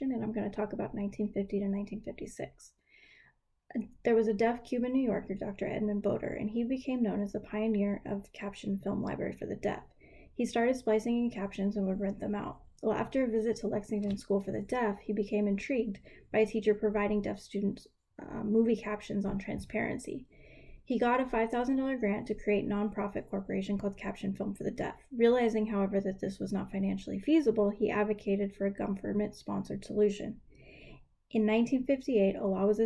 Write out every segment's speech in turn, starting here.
and I'm going to talk about 1950 to 1956. There was a deaf Cuban New Yorker, Dr. Edmund Boter, and he became known as the pioneer of caption film library for the deaf. He started splicing in captions and would rent them out. Well, after a visit to Lexington School for the Deaf, he became intrigued by a teacher providing deaf students movie captions on transparency. He got a $5,000 grant to create a nonprofit corporation called Caption Film for the Deaf. Realizing, however, that this was not financially feasible, he advocated for a government-sponsored solution. In 1958, a law was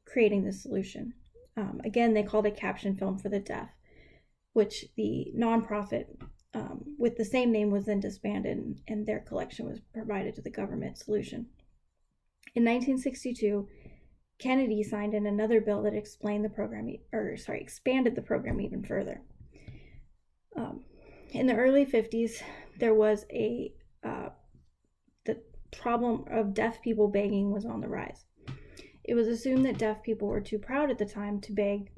creating this solution. Again, they called it Caption Film for the Deaf, which the nonprofit with the same name was then disbanded, and their collection was provided to the government solution. In 1962, Kennedy signed in another bill that expanded the program even further. In the early 50s, there was the problem of deaf people begging was on the rise. It was assumed that deaf people were too proud at the time to beg,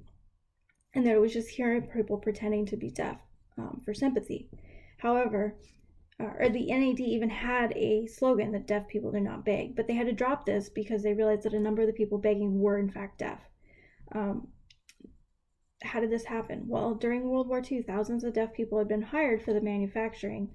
and that it was just hearing people pretending to be deaf for sympathy. However, the NAD even had a slogan that deaf people do not beg, but they had to drop this because they realized that a number of the people begging were in fact deaf. How did this happen? Well, during World War II, thousands of deaf people had been hired for the manufacturing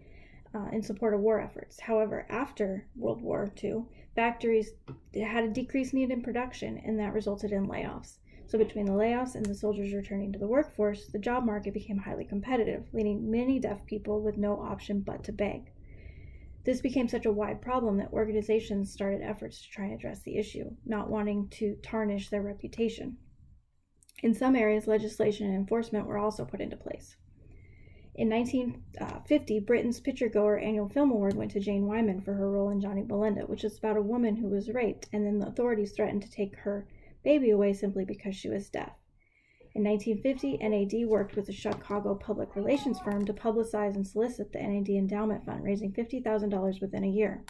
in support of war efforts. However, after World War II, factories had a decreased need in production, and that resulted in layoffs. So between the layoffs and the soldiers returning to the workforce, the job market became highly competitive, leaving many deaf people with no option but to beg. This became such a wide problem that organizations started efforts to try and address the issue, not wanting to tarnish their reputation. In some areas, legislation and enforcement were also put into place. In 1950, Britain's Picture Goer Annual Film Award went to Jane Wyman for her role in Johnny Belinda, which is about a woman who was raped, and then the authorities threatened to take her baby away simply because she was deaf. In 1950, NAD worked with a Chicago public relations firm to publicize and solicit the NAD Endowment Fund, raising $50,000 within a year.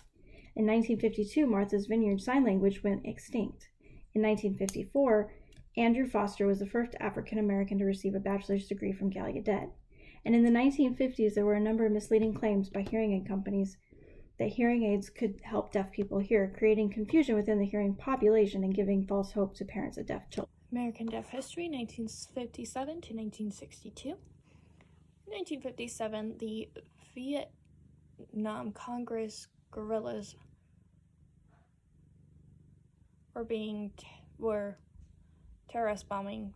In 1952, Martha's Vineyard Sign Language went extinct. In 1954, Andrew Foster was the first African American to receive a bachelor's degree from Gallaudet. And in the 1950s, there were a number of misleading claims by hearing aid companies that hearing aids could help deaf people hear, creating confusion within the hearing population and giving false hope to parents of deaf children. American Deaf History, 1957 to 1962. 1957, the Vietnam Congress guerrillas were terrorist bombing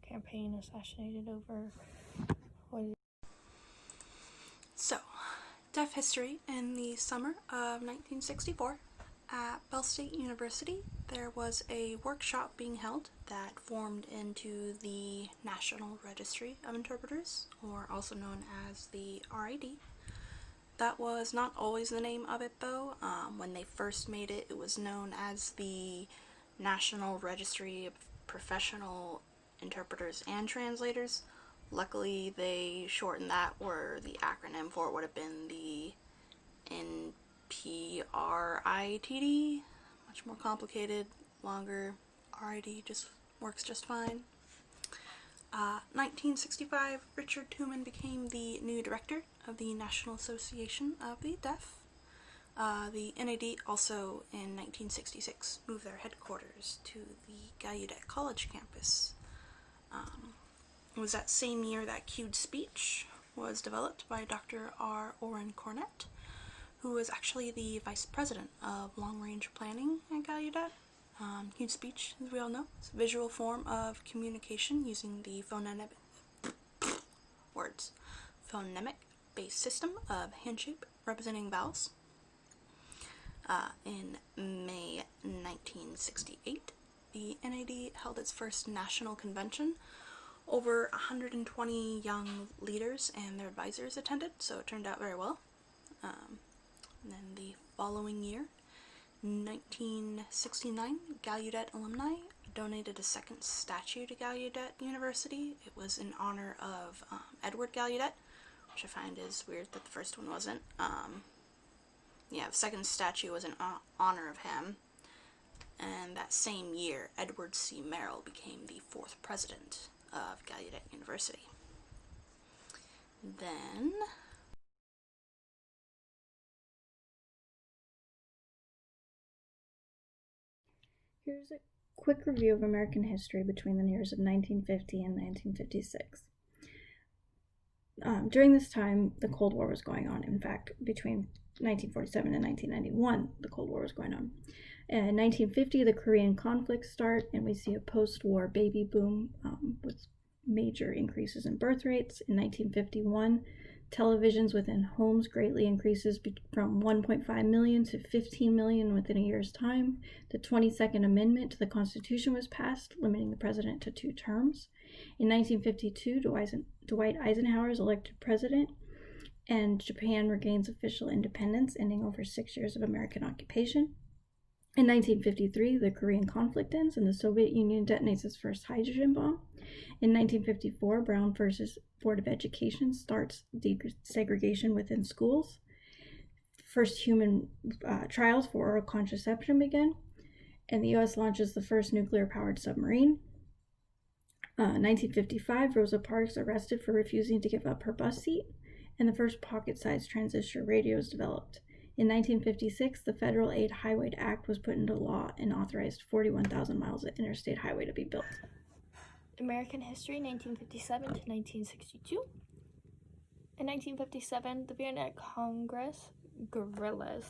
campaign assassinated over So, Deaf History. In the summer of 1964, at Bell State University, there was a workshop being held that formed into the National Registry of Interpreters, or also known as the RID. That was not always the name of it, though. When they first made it, it was known as the National Registry of Professional Interpreters and Translators. Luckily, they shortened that, or the acronym for it would have been the NPRITD. Much more complicated, longer. RID just works just fine. 1965, Richard Tooman became the new director of the National Association of the Deaf. The NAD also, in 1966, moved their headquarters to the Gallaudet College campus. It was that same year that Cued Speech was developed by Dr. R. Orrin Cornett, who was actually the vice president of long-range planning at Gallaudet. Cued Speech, as we all know, is a visual form of communication using the phonemic-based system of handshape representing vowels. In May 1968, the NAD held its first national convention. Over 120 young leaders and their advisors attended, so it turned out very well. And then the following year, 1969, Gallaudet alumni donated a second statue to Gallaudet University. It was in honor of Edward Gallaudet, which I find is weird that the first one wasn't. The second statue was in honor of him. And that same year, Edward C. Merrill became the fourth president of Gallaudet University. Then Here's a quick review of American history between the years of 1950 and 1956. During this time, the Cold War was going on. In fact, between 1947 and 1991, the Cold War was going on. In 1950, the Korean conflict started, and we see a post-war baby boom with major increases in birth rates. In 1951, televisions within homes greatly increases from 1.5 million to 15 million within a year's time. The 22nd Amendment to the Constitution was passed, limiting the president to 2 terms. In 1952, Dwight Eisenhower is elected president, and Japan regains official independence, ending over 6 years of American occupation. In 1953, the Korean conflict ends and the Soviet Union detonates its first hydrogen bomb. In 1954, Brown versus Board of Education starts desegregation within schools. First human trials for oral contraception begin, and the U.S. launches the first nuclear-powered submarine. 1955, Rosa Parks arrested for refusing to give up her bus seat, and the first pocket-sized transistor radio is developed. In 1956, the Federal Aid Highway Act was put into law and authorized 41,000 miles of interstate highway to be built. American history, 1957 to 1962. In 1957, the Vietnam Congress guerrillas,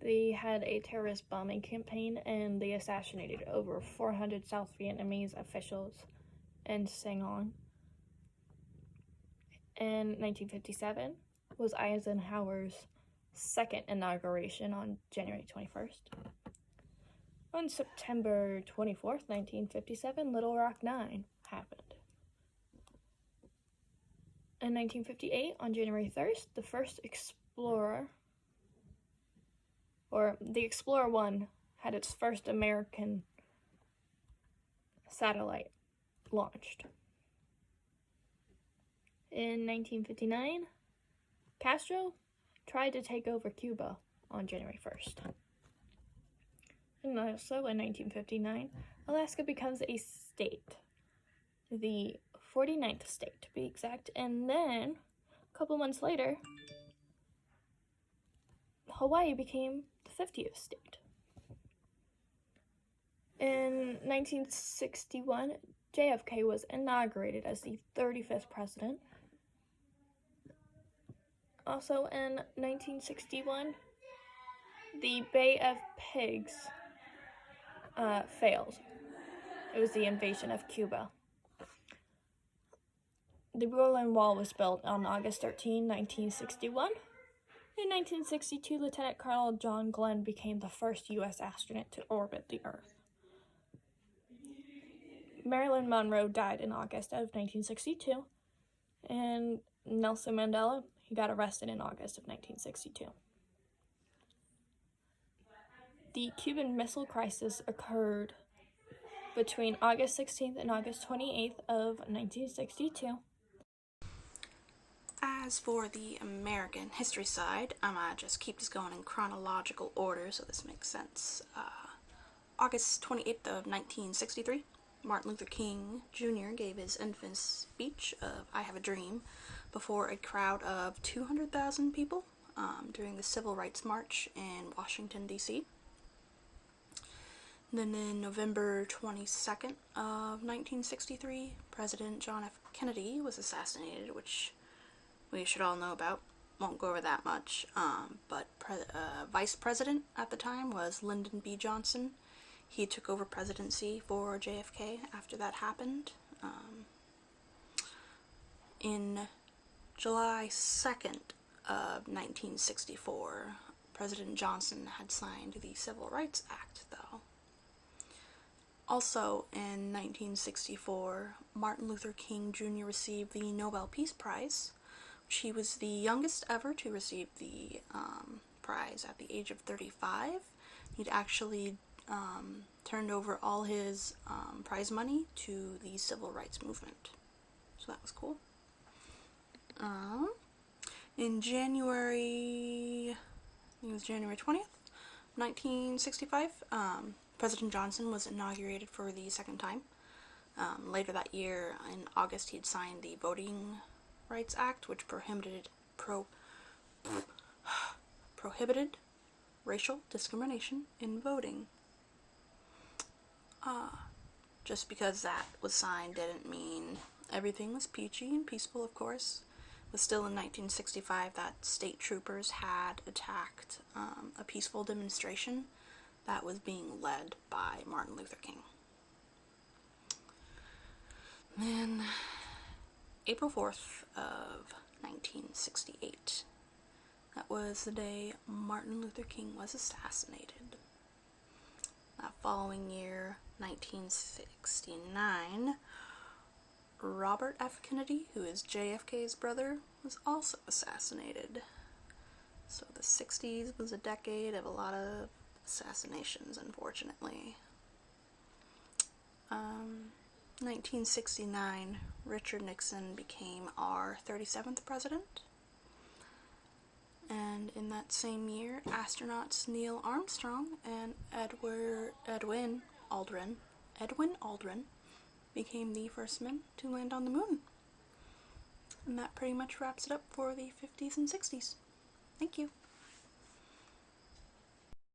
they had a terrorist bombing campaign and they assassinated over 400 South Vietnamese officials in Saigon. In 1957 was Eisenhower's second inauguration on January 21st. On September 24th, 1957, Little Rock 9 happened. In 1958, on January 1st, the first Explorer, or the Explorer 1, had its first American satellite launched. In 1959, Castro tried to take over Cuba on January 1st. And also in 1959, Alaska becomes a state, the 49th state to be exact, and then a couple months later, Hawaii became the 50th state. In 1961, JFK was inaugurated as the 35th president. Also in 1961, the Bay of Pigs failed. It was the invasion of Cuba. The Berlin Wall was built on August 13, 1961. In 1962, Lieutenant Colonel John Glenn became the first U.S. astronaut to orbit the Earth. Marilyn Monroe died in August of 1962, and Nelson Mandela, he got arrested in August of 1962. The Cuban Missile Crisis occurred between August 16th and August 28th of 1962. As for the American history side, I'm gonna just keep this going in chronological order so this makes sense. August 28th of 1963, Martin Luther King Jr. gave his infamous speech of I Have a Dream before a crowd of 200,000 people during the Civil Rights March in Washington, D.C. Then in November 22nd of 1963, President John F. Kennedy was assassinated, which we should all know about. Won't go over that much. But Vice President at the time was Lyndon B. Johnson. He took over presidency for JFK after that happened. In July 2nd of 1964, President Johnson had signed the Civil Rights Act, though. Also in 1964, Martin Luther King Jr. received the Nobel Peace Prize. He was the youngest ever to receive the prize at the age of 35. He'd actually turned over all his prize money to the civil rights movement. So that was cool. In January, I think it was January 20th, 1965, President Johnson was inaugurated for the second time. Later that year, in August, he'd signed the Voting Rights Act, which prohibited racial discrimination in voting. Just because that was signed didn't mean everything was peachy and peaceful, of course. It was still in 1965 that state troopers had attacked a peaceful demonstration that was being led by Martin Luther King. Then, April 4th of 1968. That was the day Martin Luther King was assassinated. That following year, 1969, Robert F. Kennedy, who is JFK's brother, was also assassinated. So the 60s was a decade of a lot of assassinations, unfortunately. 1969, Richard Nixon became our 37th president. And in that same year, astronauts Neil Armstrong and Edwin Aldrin became the first men to land on the moon. And that pretty much wraps it up for the 50s and 60s. Thank you.